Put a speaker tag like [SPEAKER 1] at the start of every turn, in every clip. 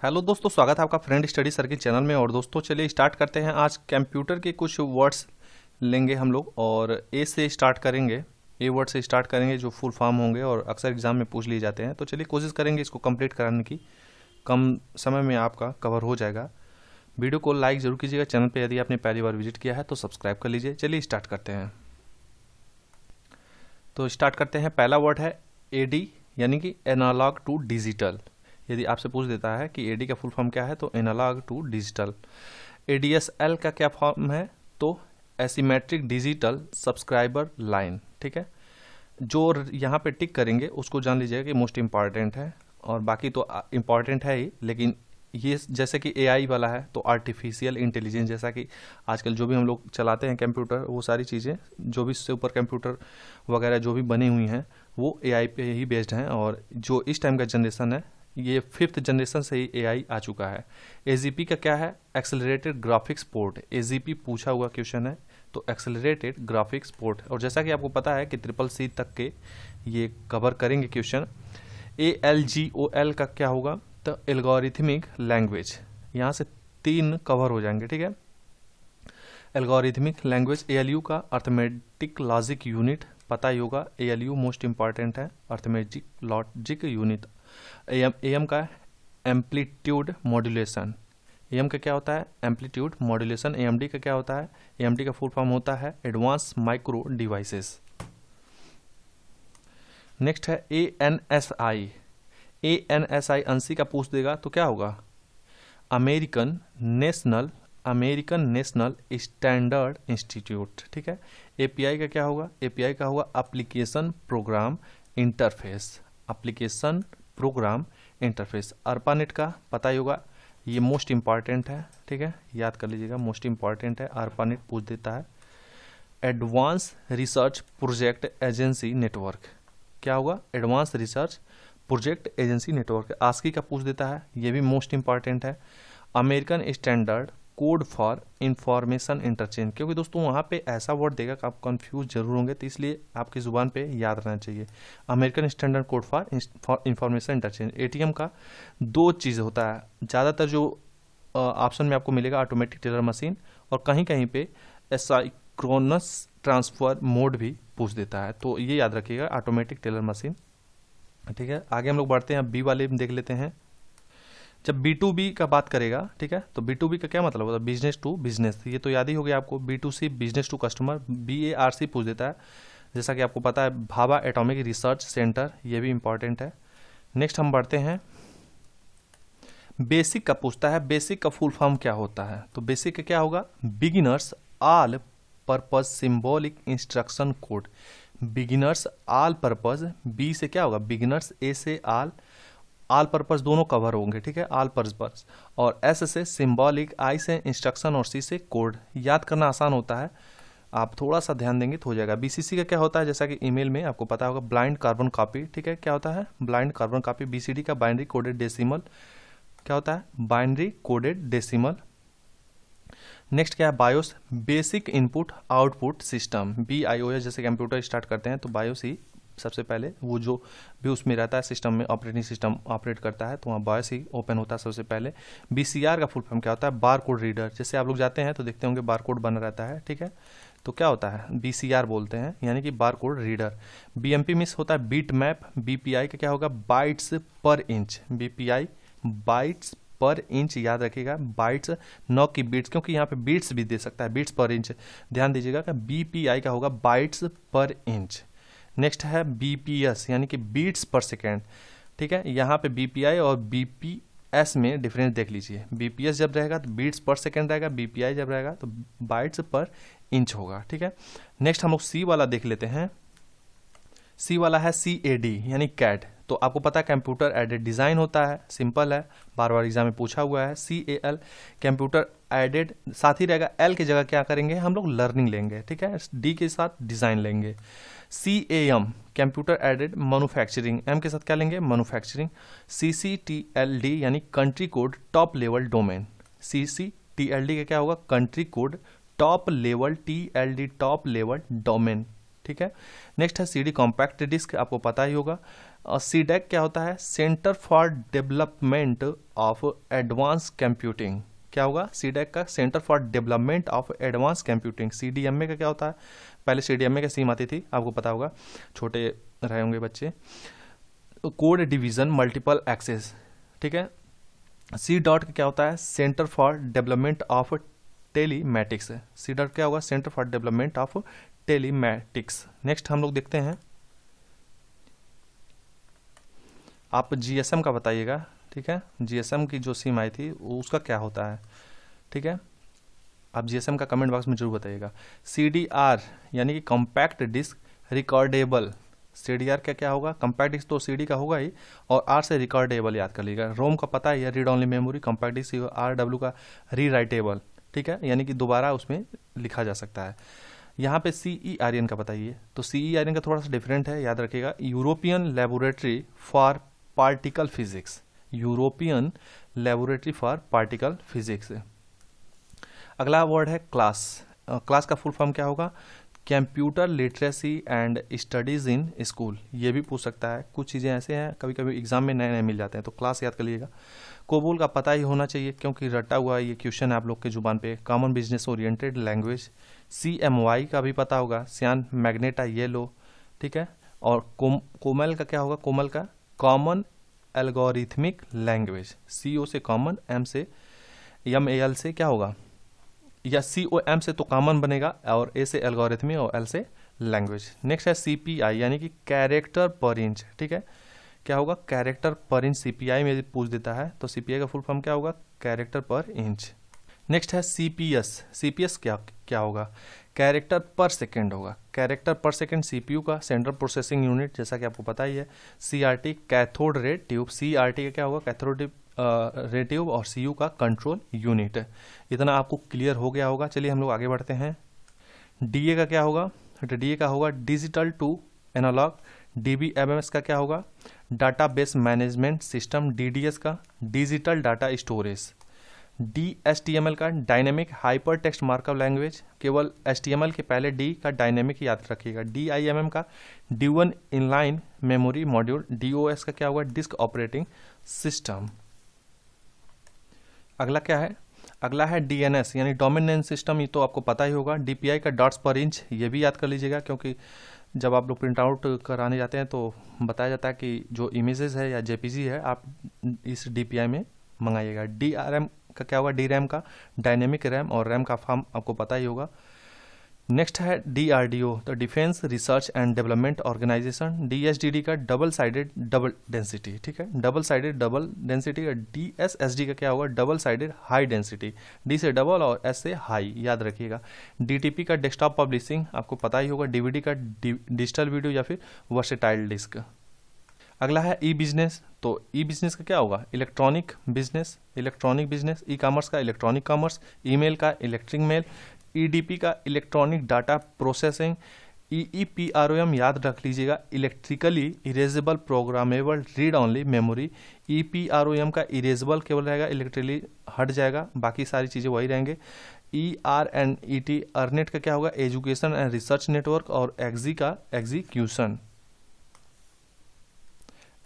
[SPEAKER 1] Hello दोस्तों, स्वागत है आपका फ्रेंड स्टडी सर्किल चैनल में। और दोस्तों चलिए स्टार्ट करते हैं। आज कंप्यूटर के कुछ वर्ड्स लेंगे हम लोग और ए से स्टार्ट करेंगे। ए वर्ड से स्टार्ट करेंगे जो फुल फॉर्म होंगे और अक्सर एग्जाम में पूछ लिए जाते हैं। तो चलिए कोशिश करेंगे इसको कंप्लीट कराने की, कम समय में आपका कवर हो जाएगा। वीडियो को लाइक जरूर कीजिएगा। चैनल पर यदि आपने पहली बार विजिट किया है तो सब्सक्राइब कर लीजिए। चलिए स्टार्ट करते हैं। तो स्टार्ट करते हैं। पहला वर्ड है एडी, यानी कि एनालॉग टू डिजिटल। यदि आपसे पूछ देता है कि एडी का फुल फॉर्म क्या है तो एनालॉग टू डिजिटल। एडीएसएल का क्या फॉर्म है तो एसिमेट्रिक डिजिटल सब्सक्राइबर लाइन। ठीक है, जो यहाँ पे टिक करेंगे उसको जान लीजिएगा कि मोस्ट इम्पॉर्टेंट है, और बाकी तो इम्पॉर्टेंट है ही, लेकिन ये जैसे कि एआई वाला है तो आर्टिफिशियल इंटेलिजेंस, जैसा कि आजकल जो भी हम लोग चलाते हैं कंप्यूटर, वो सारी चीज़ें जो भी इससे ऊपर कंप्यूटर वगैरह जो भी बनी हुई हैं वो एआई पे ही बेस्ड हैं। और जो इस टाइम का जनरेशन है ये 5th जनरेशन से ही एआई आ चुका है। एजीपी का क्या है? Accelerated graphics port. एजीपी पूछा हुआ क्वेश्चन है तो एक्सेलरेटेड ग्राफिक्स पोर्ट। और जैसा कि आपको पता है कि CCC तक के ये कवर करेंगे क्वेश्चन। ALGOL का क्या होगा तो एल्गोरिथमिक लैंग्वेज। यहाँ से 3 कवर हो जाएंगे। ठीक है, एल्गोरिथमिक लैंग्वेज। ALU का अर्थमेटिक लॉजिक यूनिट, पता ही होगा ALU मोस्ट इंपॉर्टेंट है, अर्थमेटिक लॉजिक यूनिट। AM का एम्पलीट्यूड मॉड्यूलेशन। AM का क्या होता है? Amplitude modulation. AMD का क्या होता है? AMD का फुल फॉर्म होता है एडवांस माइक्रो डिवाइसेस। नेक्स्ट है ANSI। ANSI अंशी का पूछ देगा तो क्या होगा? American national standard institute. ठीक है, API का क्या होगा? API का होगा application program interface. Application program interface. ARPANET का पता ही होगा, ये मोस्ट इंपॉर्टेंट है। ठीक है, याद कर लीजिएगा, मोस्ट इंपॉर्टेंट है। ARPANET पूछ देता है। Advance research project agency network, क्या होगा? Advance research project agency network. ASCII का पूछ देता है, ये भी मोस्ट इंपॉर्टेंट है। American standard code for information interchange. क्योंकि दोस्तों वहाँ पे ऐसा वर्ड देगा कि आप कंफ्यूज जरूर होंगे, तो इसलिए आपकी जुबान पे याद रहना चाहिए। American standard code for information interchange. ATM का 2 चीज़ होता है ज़्यादातर जो ऑप्शन में आपको मिलेगा, ऑटोमेटिक टेलर मशीन, और कहीं कहीं पे एसाइक्रोनस ट्रांसफर मोड भी पूछ देता है। तो ये याद रखिएगा, ऑटोमेटिक टेलर मशीन। ठीक है, आगे हम लोग बढ़ते हैं। बी वाले में देख लेते हैं। जब B2B का बात करेगा, ठीक है, तो B2B का क्या मतलब होता है? Business to business. ये तो याद ही हो गया आपको। B2C business to customer. BARC पूछ देता है, जैसा कि आपको पता है भाभा एटॉमिक रिसर्च सेंटर, ये भी इंपॉर्टेंट है। नेक्स्ट हम बढ़ते हैं। बेसिक का पूछता है, बेसिक का फुल फॉर्म क्या होता है? तो बेसिक का क्या होगा? Beginners all purpose symbolic instruction code. Beginners all purpose, B से क्या होगा? बिगिनर्स, ए से ऑल पर्पज दोनों कवर होंगे। ठीक है, ऑल पर्पज। और एस से सिंबॉलिक, आई से इंस्ट्रक्शन और सी से कोड। याद करना आसान होता है, आप थोड़ा सा ध्यान देंगे तो हो जाएगा। BCC का क्या होता है? जैसा कि ईमेल में आपको पता होगा, ब्लाइंड कार्बन कॉपी। ठीक है, क्या होता है? Blind carbon copy. BCD का बाइनरी कोडेड डेसिमल, क्या होता है? Binary coded decimal. नेक्स्ट क्या है? BIOS, basic input output system. BIOS। जैसे कंप्यूटर स्टार्ट करते हैं तो बायोस ही सबसे पहले, वो जो भी उसमें रहता है सिस्टम में, ऑपरेटिंग सिस्टम ऑपरेट करता है, तो वहाँ बायोस ही ओपन होता है सबसे पहले। BCR का फुल फॉर्म क्या होता है? Bar code reader. जैसे आप लोग जाते हैं तो देखते होंगे बार कोड बना रहता है। ठीक है, तो क्या होता है? BCR बोलते हैं, यानी कि bar code reader. BMP miss होता है बीट मैप। BPI का क्या होगा? बाइट्स पर इंच। BPI बाइट्स पर इंच, याद रखिएगा, बाइट्स, न कि बीट्स, क्योंकि यहाँ पे बीट्स भी दे सकता है, बीट्स पर इंच। ध्यान दीजिएगा कि BPI का होगा बाइट्स पर इंच। नेक्स्ट है BPS, यानी कि बीट्स पर सेकेंड। ठीक है, यहाँ पे BPI और BPS में डिफरेंस देख लीजिए। BPS जब रहेगा तो बीट्स पर सेकेंड रहेगा, BPI जब रहेगा तो बाइट्स पर इंच होगा। ठीक है, नेक्स्ट हम लोग C वाला देख लेते हैं। C वाला है CAD, यानी कैड। तो आपको पता है कंप्यूटर एडेड डिज़ाइन होता है, सिंपल है, बार बार एग्जाम में पूछा हुआ है। CAL कंप्यूटर एडेड, साथ ही रहेगा L की जगह क्या करेंगे हम लोग? लर्निंग लेंगे। ठीक है, D के साथ डिज़ाइन लेंगे। CAM computer aided manufacturing, M के साथ क्या लेंगे? मैन्युफैक्चरिंग। CCTLD यानी country code top level domain. CCTLD का क्या होगा? Country code top level, TLD top level domain. ठीक है, नेक्स्ट है CD कॉम्पैक्ट डिस्क, आपको पता ही होगा। CDAC क्या होता है? Centre for development of advance computing. क्या होगा? CDAC का centre for development of advance computing. CDMA का क्या होता है? पहले CDMA का सीम आती थी, आपको पता होगा, छोटे रहे होंगे बच्चे। कोड डिवीजन मल्टीपल एक्सेस, ठीक है। C.DOT का क्या होता है? Centre for development of telematics. C.DOT क्या होगा? Centre for development of telematics. Next हम लोग देखते हैं, आप GSM का बताइएगा, ठीक है। GSM की जो सिम आई थी उसका क्या होता है, ठीक है। आप GSM का कमेंट बॉक्स में जरूर बताइएगा। CDR यानी कि कॉम्पैक्ट डिस्क रिकॉर्डेबल। CDR क्या होगा? कॉम्पैक्ट डिस्क तो CD का होगा ही, और R से रिकॉर्डेबल याद कर लीजिएगा। रोम का पता है, read only memory. Compact disc RW का रीराइटेबल, ठीक है, यानी कि दोबारा उसमें लिखा जा सकता है। यहाँ पे CERN का बताइए, तो CERN का थोड़ा सा डिफरेंट है, याद रखिएगा। European laboratory for particle physics. European laboratory for particle physics. अगला वर्ड है क्लास। क्लास का फुल फॉर्म क्या होगा? Computer literacy and studies in school. ये भी पूछ सकता है, कुछ चीज़ें ऐसे हैं कभी कभी एग्जाम में नए नए मिल जाते हैं, तो क्लास याद कर लीजिएगा। कोबोल का पता ही होना चाहिए क्योंकि रटा हुआ ये क्वेश्चन है आप लोग के जुबान पे। Common business oriented language. CMY का भी पता होगा, सियान मैग्नेटा येलो, ठीक है। और कोमल का क्या होगा? कोमल का कॉमन एल्गोरिथमिक लैंग्वेज। CO से कॉमन, M से MAL से क्या होगा? या COM से तो कॉमन बनेगा, और A से एल्गोरिथमिक और L से लैंग्वेज। नेक्स्ट है CPI यानी कि कैरेक्टर पर इंच, ठीक है। क्या होगा? कैरेक्टर पर इंच। CPI में पूछ देता है तो CPI का फुल फॉर्म क्या होगा? कैरेक्टर पर इंच। नेक्स्ट है CPS। CPS क्या होगा? कैरेक्टर पर सेकेंड होगा। कैरेक्टर पर सेकेंड CPU का सेंट्रल प्रोसेसिंग यूनिट, जैसा कि आपको पता ही है। CRT cathode ray tube. CRT का क्या होगा? Cathode ray tube. और CU का कंट्रोल यूनिट। इतना आपको क्लियर हो गया होगा। चलिए हम लोग आगे बढ़ते हैं। DA का क्या होगा? DA का होगा डिजिटल टू एनालॉग। DBMS का क्या होगा? Database management system. DDS का डिजिटल डाटा स्टोरेज। DHTML का dynamic hyper text markup language. केवल HTML के पहले D का डायनेमिक याद रखिएगा। DIMM का dual inline memory module. DOS का क्या होगा? Disk operating system. अगला क्या है? अगला है DNS यानी डोमेन सिस्टम। ये तो आपको पता ही होगा। DPI का डॉट्स पर इंच, ये भी याद कर लीजिएगा क्योंकि जब आप लोग प्रिंट आउट कराने जाते हैं तो बताया जाता है कि जो इमेजेस है या JPG है आप इस DPI में मंगाइएगा। DRM का क्या होगा? DRAM का डायनेमिक रैम, और रैम का फॉर्म आपको पता ही होगा। नेक्स्ट है DRDO तो defence research and development organisation. DSDD का डबल साइडेड डबल डेंसिटी, ठीक है, double sided double density. DSSD का क्या होगा? Double sided high density. D से डबल और S से हाई, याद रखिएगा। DTP का डेस्कटॉप पब्लिशिंग, आपको पता ही होगा। DVD का डिजिटल वीडियो या फिर वर्सेटाइल डिस्क। अगला है E-बिजनेस। तो E-बिजनेस का क्या होगा? Electronic business. Electronic business. E-commerce का इलेक्ट्रॉनिक कॉमर्स। ईमेल का इलेक्ट्रिक मेल। EDP का इलेक्ट्रॉनिक डाटा प्रोसेसिंग। EEPROM याद रख लीजिएगा, electrically erasable programmable read only memory. EPROM का इरेजेबल केवल रहेगा, इलेक्ट्रिकली हट जाएगा, बाकी सारी चीज़ें वही रहेंगे। ERNET अर्नेट का क्या होगा? Education and research network. और EXI का एग्जीक्यूशन।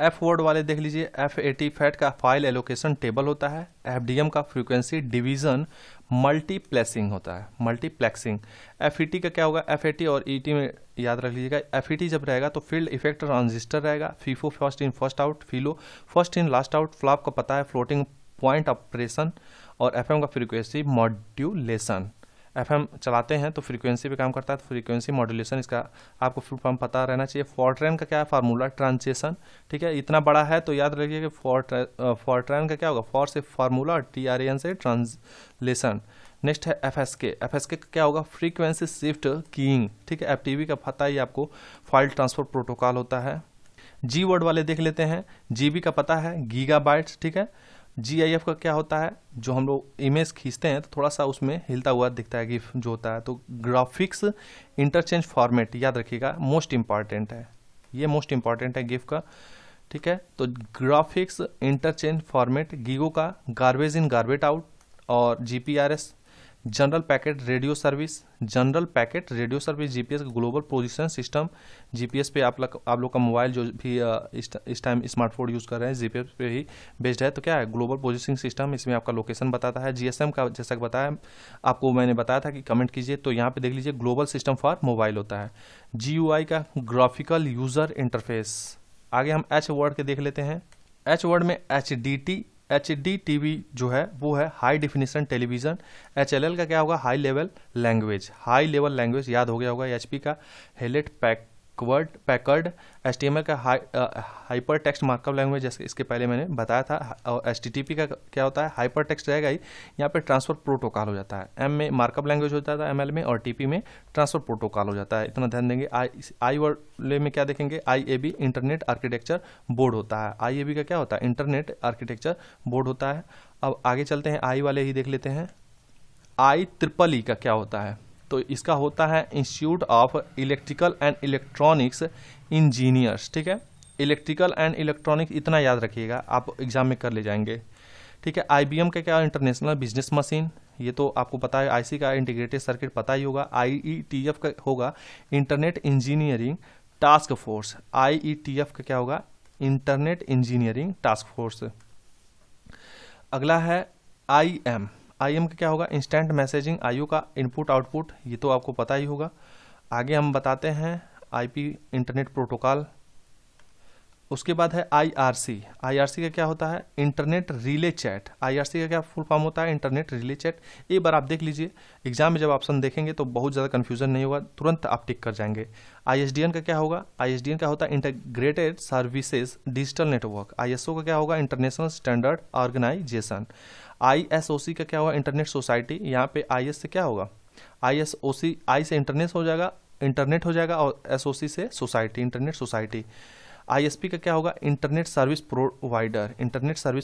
[SPEAKER 1] F वर्ड वाले देख लीजिए। FAT फैट का फाइल एलोकेशन टेबल होता है। FDM का फ्रीक्वेंसी डिवीजन मल्टीप्लेक्सिंग होता है, मल्टीप्लेक्सिंग। FET का क्या होगा? FAT और ET में याद रख लीजिएगा। FET जब रहेगा तो फील्ड इफेक्ट ट्रांजिस्टर रहेगा। FIFO first in first out. FILO first in last out. Flop का पता है फ्लोटिंग पॉइंट ऑपरेशन। और FM का फ्रीक्वेंसी मॉड्यूलेशन। FM चलाते हैं तो फ्रीक्वेंसी पे काम करता है, तो फ्रीक्वेंसी मॉड्यूलेशन इसका आपको फुल फॉर्म पता रहना चाहिए। फॉरट्रैन का क्या है? फार्मूला ट्रांसलेशन, ठीक है, इतना बड़ा है तो याद रखिए कि फॉरट्रैन का क्या होगा? फॉर से फार्मूला और TRAN से ट्रांसलेशन। नेक्स्ट है FSK। FSK का क्या होगा? फ्रीक्वेंसी शिफ्ट कीइंग, ठीक है। FTP का पता ही आपको फाइल ट्रांसफर प्रोटोकॉल होता है। G वर्ड वाले देख लेते हैं। GB का पता है गीगाबाइट्स, ठीक है। GIF का क्या होता है? जो हम लोग इमेज खींचते हैं तो थोड़ा सा उसमें हिलता हुआ दिखता है, गिफ जो होता है। तो ग्राफिक्स इंटरचेंज फॉर्मेट याद रखिएगा, मोस्ट इंपॉर्टेंट है, ये मोस्ट इंपॉर्टेंट है गिफ का, ठीक है। तो ग्राफिक्स इंटरचेंज फॉर्मेट। गीगो का गार्बेज इन गार्बेज आउट। और GPRS general packet radio service, general packet radio service GPS global position system. GPS पे आप लोग का मोबाइल जो भी इस टाइम स्मार्टफोन यूज़ कर रहे हैं जीपीएस पे ही बेस्ड है। तो क्या है, ग्लोबल पोजीशनिंग सिस्टम, इसमें आपका लोकेशन बताता है। जीएसएम का जैसा कि बताया आपको, मैंने बताया था कि कमेंट कीजिए, तो यहाँ पे देख लीजिए ग्लोबल सिस्टम फॉर मोबाइल होता है। जीयूआई का ग्राफिकल यूजर इंटरफेस। आगे हम एच वर्ड के देख लेते हैं। एच वर्ड में एच डी टीवी जो है वो है हाई डिफिनीशन टेलीविजन। HLL का क्या होगा, हाई लेवल लैंग्वेज याद हो गया होगा। HP का हेलेट पैकर्ड। HTML का हाइपर टेक्स्ट मार्कअप लैंग्वेज, जैसे इसके पहले मैंने बताया था। और HTTP का क्या होता है, हाइपर टेक्स्ट रहेगा ही, यहाँ पे ट्रांसफर प्रोटोकॉल हो जाता है। M में मार्कअप लैंग्वेज होता था ML में, और TP में ट्रांसफर प्रोटोकॉल हो जाता है। इतना ध्यान देंगे। आई वाले में क्या देखेंगे, IAB इंटरनेट आर्किटेक्चर बोर्ड होता है। IAB का क्या होता है, इंटरनेट आर्किटेक्चर बोर्ड होता है। अब आगे चलते हैं, आई वाले ही देख लेते हैं। IEEE का क्या होता है, तो इसका होता है institute of electrical and electronics engineers. ठीक है, इलेक्ट्रिकल एंड इलेक्ट्रॉनिक्स इतना याद रखिएगा, आप एग्जाम में कर ले जाएंगे। ठीक है, IBM का क्या, इंटरनेशनल बिजनेस मशीन, ये तो आपको पता है। IC का इंटीग्रेटेड सर्किट पता ही होगा। IETF का होगा internet engineering task force. IETF का क्या होगा, इंटरनेट इंजीनियरिंग टास्क फोर्स। अगला है IM का क्या होगा, इंस्टेंट मैसेजिंग IO का इनपुट आउटपुट, ये तो आपको पता ही होगा। आगे हम बताते हैं IP इंटरनेट प्रोटोकॉल। उसके बाद है IRC का क्या होता है, इंटरनेट रिले चैट। IRC का क्या फुल फॉर्म होता है, इंटरनेट रिले चैट। एक बार आप देख लीजिए, एग्जाम में जब ऑप्शन देखेंगे तो बहुत ज़्यादा कन्फ्यूजन नहीं होगा, तुरंत आप टिक कर जाएंगे। ISDN का क्या होगा, ISDN का होता है integrated services digital network. ISO का क्या होगा, इंटरनेशनल स्टैंडर्ड ऑर्गेनाइजेशन। ISOC का क्या होगा, इंटरनेट सोसाइटी। यहाँ पे IS से क्या होगा, ISOC, आई से इंटरनेट हो जाएगा और SOC से सोसाइटी, इंटरनेट सोसाइटी। ISP का क्या होगा, इंटरनेट सर्विस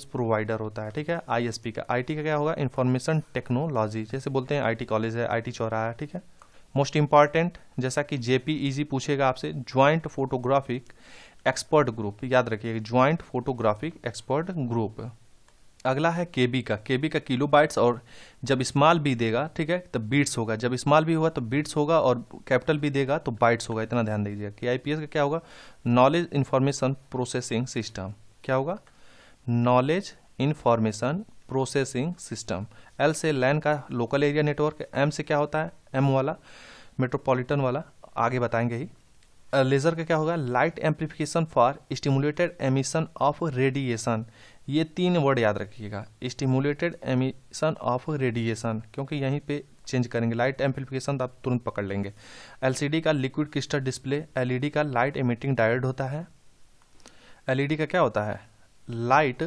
[SPEAKER 1] प्रोवाइडर होता है। ठीक है, ISP का। IT का क्या होगा, इंफॉर्मेशन टेक्नोलॉजी, जैसे बोलते हैं IT कॉलेज है, IT चौराहा है। ठीक है, मोस्ट इंपॉर्टेंट, जैसा कि JPEG पूछेगा आपसे, ज्वाइंट फोटोग्राफिक एक्सपर्ट ग्रुप, याद रखिएगा, ज्वाइंट फोटोग्राफिक एक्सपर्ट ग्रुप। अगला है KB का किलो बाइट्स, और जब स्मॉल भी देगा, ठीक है, तो बीट्स होगा। जब स्मॉल भी होगा तो बीट्स होगा, और कैपिटल भी देगा तो बाइट्स होगा, इतना ध्यान दीजिएगा। KIPS का क्या होगा, नॉलेज इंफॉर्मेशन प्रोसेसिंग सिस्टम। क्या होगा, knowledge information processing system. L से लैन का लोकल एरिया नेटवर्क। M से क्या होता है, M वाला मेट्रोपॉलिटन वाला, आगे बताएंगे ही। लेज़र का क्या होगा, light amplification for stimulated emission of radiation. ये 3 वर्ड याद रखिएगा, स्टिमुलेटेड एमिशन ऑफ रेडिएशन, क्योंकि यहीं पे चेंज करेंगे। लाइट एम्प्लीफिकेशन तो आप तुरंत पकड़ लेंगे। LCD का लिक्विड क्रिस्टल डिस्प्ले। LED का लाइट एमिटिंग डायोड होता है। LED का क्या होता है, लाइट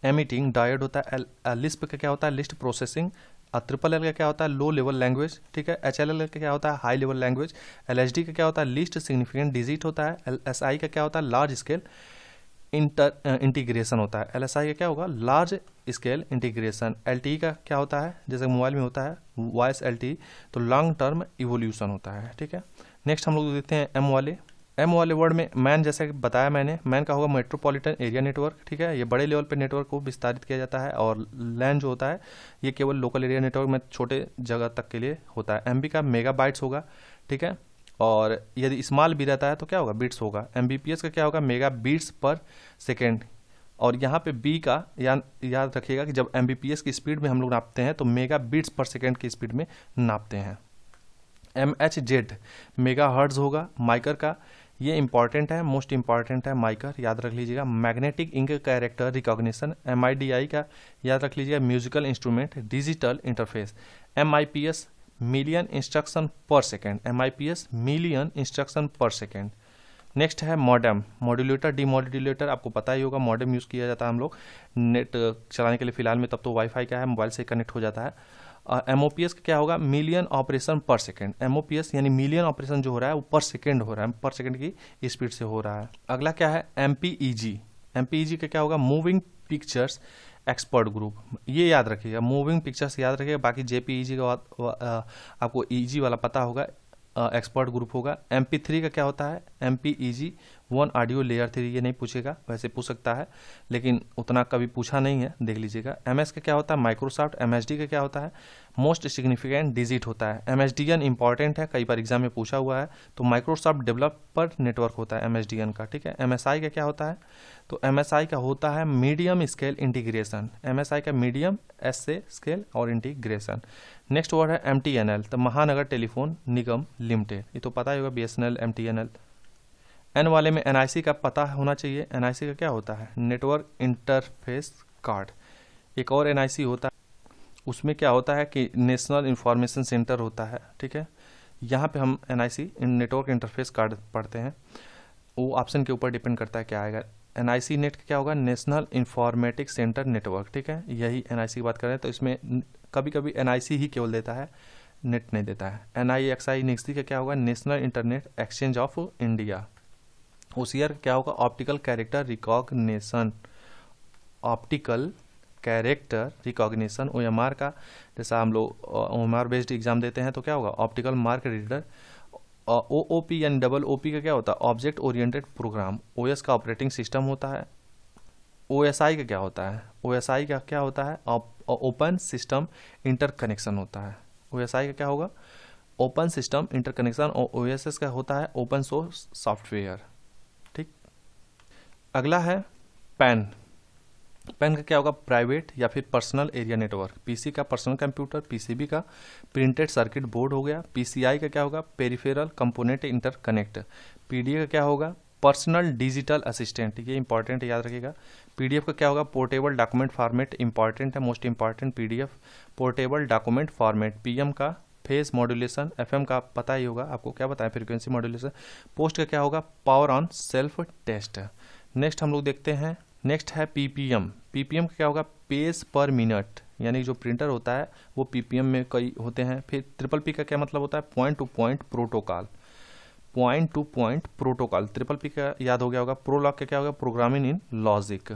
[SPEAKER 1] एमिटिंग डायोड होता है। LISP का क्या होता है, लिस्ट प्रोसेसिंग। LLL का क्या होता है, लो लेवल लैंग्वेज। ठीक है, HLL का क्या होता है, हाई लेवल लैंग्वेज। LSD का क्या होता है, लीस्ट सिग्निफिकेंट डिजिट होता है। LSI का क्या होता है, लार्ज स्केल इंटीग्रेशन होता है। LSI का क्या होगा, लार्ज स्केल इंटीग्रेशन। LTE का क्या होता है, जैसे मोबाइल में होता है वॉइस LTE, तो लॉन्ग टर्म इवोल्यूशन होता है। ठीक है, नेक्स्ट हम लोग देखते हैं M वाले वर्ड में मैन, जैसे कि बताया मैंने, मैन का होगा मेट्रोपॉलिटन एरिया नेटवर्क। ठीक है, ये बड़े लेवल पे नेटवर्क को विस्तारित किया जाता है, और लैन जो होता है ये केवल लोकल एरिया नेटवर्क में छोटे जगह तक के लिए होता है। MB का मेगाबाइट्स होगा। ठीक है, और यदि स्मॉल भी रहता है तो क्या होगा, बिट्स होगा। MBPS का क्या होगा, मेगा बीट्स पर सेकेंड। और यहाँ पे B का याद रखिएगा कि जब MBPS की स्पीड में हम लोग नापते हैं तो मेगा बीट्स पर सेकेंड की स्पीड में नापते हैं। MHz मेगा हर्ट्ज होगा। माइकर का, ये इंपॉर्टेंट है, मोस्ट इंपॉर्टेंट है माइकर, याद रख लीजिएगा। Magnetic ink character recognition. MIDI का याद रख लीजिएगा, musical instrument digital interface. MIPS million instruction per second. MIPS million instruction per second. Next है मॉडेम, मॉड्यूलेटर डीमॉड्यूलेटर, आपको पता ही होगा, मॉडेम यूज़ किया जाता है हम लोग नेट चलाने के लिए फिलहाल में, तब तो वाईफाई का है, मोबाइल से कनेक्ट हो जाता है। MOPS का क्या होगा, मिलियन ऑपरेशन पर सेकेंड। MOPS यानी मिलियन ऑपरेशन जो हो रहा है वो पर सेकेंड हो रहा है, पर सेकेंड की स्पीड से हो रहा है। अगला क्या है, MPEG का क्या होगा, मूविंग पिक्चर्स एक्सपर्ट ग्रुप। ये याद रखिएगा, मूविंग पिक्चर्स याद रखिएगा, बाकी JPEG का आपको EG वाला पता होगा, एक्सपर्ट ग्रुप होगा। MP3 का क्या होता है, MPEG वन ऑडियो लेयर 3 ये नहीं पूछेगा, वैसे पूछ सकता है लेकिन उतना कभी पूछा नहीं है, देख लीजिएगा। MS का क्या होता है, माइक्रोसॉफ्ट। MSD का क्या होता है, मोस्ट सिग्निफिकेंट डिजिट होता है। MSDN इंपॉर्टेंट है, कई बार एग्जाम में पूछा हुआ है। तो माइक्रोसॉफ्ट डेवलपर नेटवर्क होता है MSDN का, ठीक है। MSI का क्या होता है, तो MSI का होता है मीडियम स्केल इंटीग्रेशन। MSI का मीडियम, S से स्केल और इंटीग्रेशन। नेक्स्ट वर्ड है MTNL, तो महानगर टेलीफोन निगम लिमिटेड, ये तो पता ही होगा, BSNL, MTNL। N वाले में NIC का पता होना चाहिए। NIC का क्या होता है, नेटवर्क इंटरफेस कार्ड। एक और NIC होता है, उसमें क्या होता है कि नेशनल इंफॉर्मेशन सेंटर होता है, ठीक है। यहाँ पे हम NIC नेटवर्क इंटरफेस कार्ड पढ़ते हैं, वो ऑप्शन के ऊपर डिपेंड करता है क्या आएगा। NIC नेट का क्या होगा, नेशनल इंफॉर्मेटिक सेंटर नेटवर्क, ठीक है। यही NIC की बात कर रहे हैं, तो इसमें कभी कभी NIC ही केवल देता है, नेट नहीं देता है। NIXI नेक्स्ट का क्या होगा, national internet exchange of India. OCR का क्या होगा, optical character recognition, optical character recognition. OMR का, जैसा हम लोग OMR बेस्ड एग्जाम देते हैं तो क्या होगा, ऑप्टिकल मार्क रीडर। OOP यानी OOP का क्या होता है, ऑब्जेक्ट ओरिएंटेड प्रोग्राम। OS का ऑपरेटिंग सिस्टम होता है। OSI का क्या होता है, OSI का क्या होता है, ओपन सिस्टम इंटरकनेक्शन होता है। OSI का क्या होगा, ओपन सिस्टम इंटरकनेक्शन। और OSS का होता है ओपन सोर्स सॉफ्टवेयर, ठीक। अगला है पैन। पैन का क्या होगा, प्राइवेट या फिर पर्सनल एरिया नेटवर्क। PC का पर्सनल कंप्यूटर, PCB का प्रिंटेड सर्किट बोर्ड हो गया। PCI का क्या होगा, पेरिफेरल कंपोनेंट इंटरकनेक्ट। PDA का क्या होगा, पर्सनल डिजिटल असिस्टेंट, ये इंपॉर्टेंट याद रखिएगा। PDF का क्या होगा, पोर्टेबल डॉक्यूमेंट फॉर्मेट, इंपॉर्टेंट है, most important PDF portable document format. PM का फेस मॉड्यूलेशन। FM का पता ही होगा आपको, क्या बताएं, फ्रीक्वेंसी मॉड्यूलेशन। पोस्ट का क्या होगा, power on self test. Next हम लोग देखते हैं, नेक्स्ट है PPM। PPM का क्या होगा, पेज पर मिनट, यानी जो प्रिंटर होता है वो PPM में कई होते हैं। फिर PPP का क्या मतलब होता है, point two point protocol, point two point protocol. PPP का याद हो गया होगा। प्रोलॉग का क्या होगा, प्रोग्रामिंग इन लॉजिक।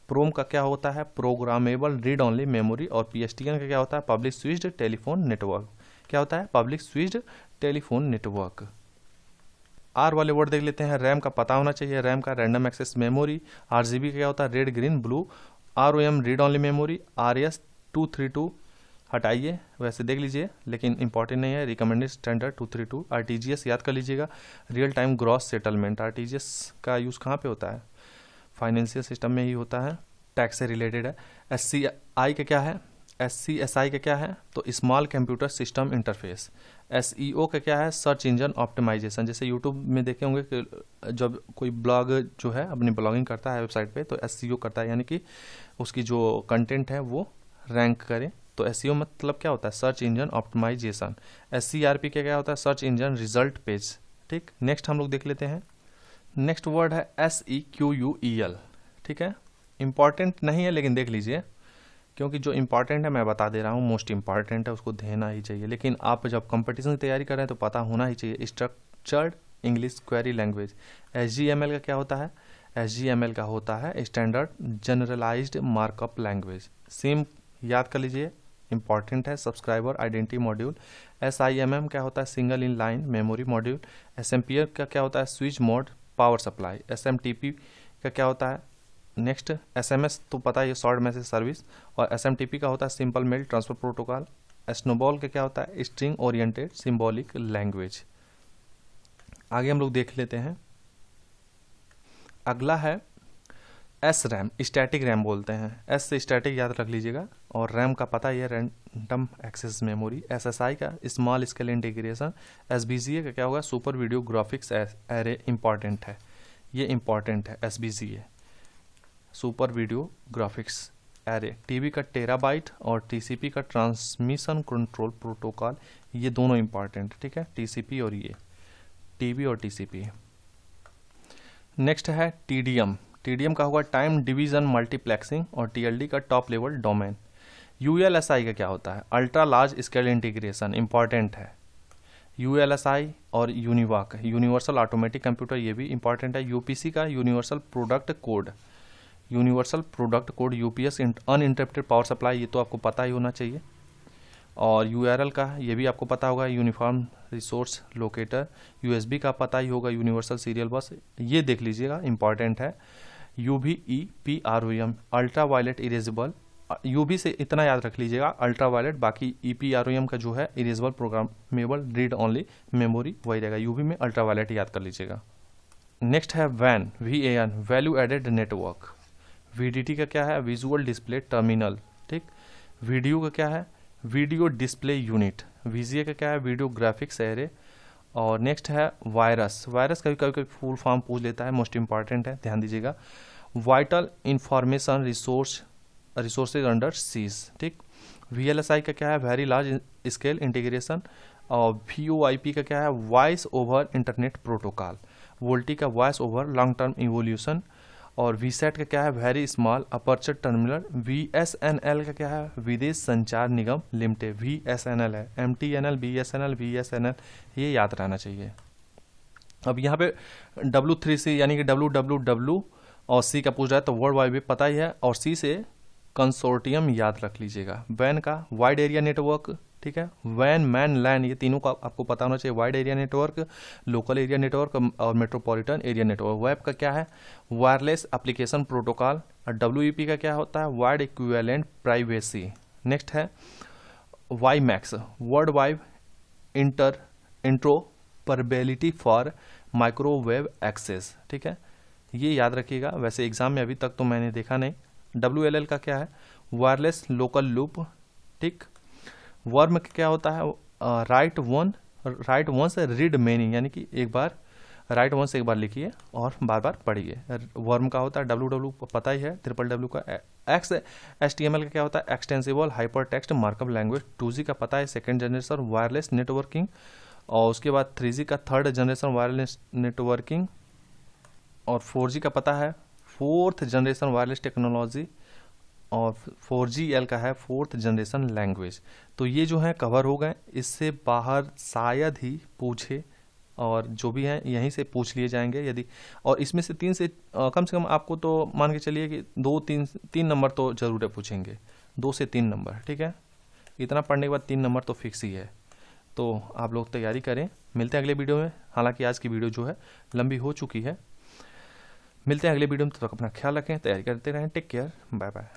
[SPEAKER 1] प्रोम का क्या होता है, प्रोग्रामेबल रीड ओनली मेमोरी। और PSTN का क्या होता है, पब्लिक स्विच्ड टेलीफोन नेटवर्क। क्या होता है, public switched telephone network. R वाले वर्ड देख लेते हैं। रैम का पता होना चाहिए, रैम का रैंडम एक्सेस मेमोरी। RGB का क्या होता है, red green blue. ROM read only memory. RS-232 हटाइए, वैसे देख लीजिए लेकिन इंपॉर्टेंट नहीं है, रिकमेंडेड स्टैंडर्ड 232। RTGS याद कर लीजिएगा, real time gross settlement. RTGS का यूज़ कहाँ पे होता है, फाइनेंशियल सिस्टम में ही होता है, टैक्स से रिलेटेड है। SCI का क्या है, SCSI का क्या है, तो small computer system interface. SEO का क्या है, सर्च इंजन ऑप्टिमाइजेशन। जैसे यूट्यूब में देखे होंगे कि जब कोई ब्लॉग जो है अपनी ब्लॉगिंग करता है वेबसाइट पे, तो SEO करता है, यानी कि उसकी जो कंटेंट है वो रैंक करे। तो SEO मतलब क्या होता है, सर्च इंजन ऑप्टिमाइजेशन। SCRP का क्या होता है, सर्च इंजन रिजल्ट पेज, ठीक। नेक्स्ट हम लोग देख लेते हैं, नेक्स्ट वर्ड है SEQUEL, ठीक है। इंपॉर्टेंट नहीं है लेकिन देख लीजिए, क्योंकि जो इंपॉर्टेंट है मैं बता दे रहा हूँ, मोस्ट इंपॉर्टेंट है, उसको देना ही चाहिए। लेकिन आप जब कंपटीशन की तैयारी कर रहे हैं तो पता होना ही चाहिए। Structured English query language. SGML का क्या होता है, SGML का होता है standard generalised markup language. SIM याद कर लीजिए, इंपॉर्टेंट है, सब्सक्राइबर आइडेंटिटी मॉड्यूल। SIMM क्या होता है, single in line memory module. SMPR का क्या होता है, switch mode power supply. SMTP का क्या होता है, नेक्स्ट SMS तो पता है, शॉर्ट मैसेज सर्विस। और SMTP का होता है simple mail transfer protocol. Snowball का क्या होता है, स्ट्रिंग ओरिएंटेड सिंबॉलिक लैंग्वेज। आगे हम लोग देख लेते हैं, अगला है SRAM, स्टैटिक रैम बोलते हैं। S से स्टैटिक याद रख लीजिएगा, और रैम का पता ही है, रैंडम एक्सेस मेमोरी। SSI का स्मॉल स्केल इंटीग्रेशन। SBGA का क्या होगा, super video graphics array, important है, ये इंपॉर्टेंट है SBGA, super video graphics array. TB का टेराबाइट और TCP का ट्रांसमिशन कंट्रोल प्रोटोकॉल, ये दोनों इंपॉर्टेंट, ठीक है, TCP और ये TB और TCP। नेक्स्ट है TDM का होगा टाइम डिवीजन मल्टीप्लेक्सिंग। और TLD का टॉप लेवल डोमेन। ULSI का क्या होता है, ultra large scale integration, important है। ULSI और यूनिवाक, यूनिवर्सल ऑटोमेटिक कंप्यूटर, ये भी इंपॉर्टेंट है। UPC का universal product code, universal product code. UPS uninterrupted power supply, ये तो आपको पता ही होना चाहिए। और यूआरएल का ये भी आपको पता होगा, यूनिफॉर्म रिसोर्स लोकेटर। यूएसबी का पता ही होगा, यूनिवर्सल सीरियल बस, ये देख लीजिएगा, इंपॉर्टेंट है। UVEPROM ultra violet erasable, UV से इतना याद रख लीजिएगा, अल्ट्रा वायलेट, बाकी EPROM का जो है erasable programmable read only memory वही रहेगा, यूवी में अल्ट्रा वायलेट याद कर लीजिएगा। नेक्स्ट है WAN, VAN value added network. VDT का क्या है, विजुअल डिस्प्ले टर्मिनल, ठीक। वीडियो का क्या है, वीडियो डिस्प्ले यूनिट। VGA का क्या है, वीडियो ग्राफिक्स एरे। और नेक्स्ट है वायरस, वायरस कभी कभी फुल फॉर्म पूछ लेता है, मोस्ट इंपॉर्टेंट है, ध्यान दीजिएगा। Vital information resources under siege, ठीक। VLSI का क्या है, वेरी लार्ज स्केल इंटीग्रेशन। और VoIP का क्या है, voice over internet protocol. VoLTE का voice over long term evolution. और VSAT का क्या है, very small aperture terminal. VSNL का क्या है, विदेश संचार निगम लिमिटेड, VSNL है, MTNL, BSNL, VSNL, ये याद रहना चाहिए। अब यहाँ पे W3C यानी कि WWW और C का पूछ रहा है तो वर्ल्ड वाइड वेब पता ही है, और C से कंसोर्टियम याद रख लीजिएगा। WAN का वाइड एरिया नेटवर्क, ठीक है। WAN, MAN, LAN ये तीनों का आपको पता होना चाहिए। Wide area network, local area network और मेट्रोपॉलिटन एरिया नेटवर्क। वेब का क्या है, वायरलेस एप्लीकेशन प्रोटोकॉल। और WEP का क्या होता है, वाइड इक्विवेलेंट प्राइवेसी। नेक्स्ट है WiMAX, world wide interoperability for microwave access, ठीक है, ये याद रखिएगा। वैसे एग्जाम में अभी तक तो मैंने देखा नहीं। WLL का क्या है, वायरलेस लोकल लूप, ठीक। वर्म का क्या होता है, राइट वन से रीड मेनी, यानी कि एक बार राइट वन से एक बार लिखिए और बार बार पढ़िए। वर्म का होता है WW पता ही है, WW का। XHTML का क्या होता है, extensible hyper text markup language. 2G का पता है, सेकेंड जनरेशन वायरलेस नेटवर्किंग। और उसके बाद 3G का थर्ड जनरेशन वायरलेस नेटवर्किंग। और 4G का पता है, फोर्थ जनरेशन वायरलेस टेक्नोलॉजी। और 4GL का है फोर्थ जनरेशन लैंग्वेज। तो ये जो है कवर हो गए, इससे बाहर शायद ही पूछे, और जो भी हैं यहीं से पूछ लिए जाएंगे यदि। और इसमें से तीन से कम से कम आपको तो मान के चलिए कि 2-3 नंबर तो जरूर पूछेंगे, 2 से 3 नंबर, ठीक है। इतना पढ़ने के बाद 3 नंबर तो फिक्स ही है। तो आप लोग तैयारी करें, मिलते हैं अगले वीडियो में। हालांकि आज की वीडियो जो है लंबी हो चुकी है। मिलते हैं अगले वीडियो में, तब तक अपना ख्याल रखें, तैयारी करते रहें। Take care, bye bye.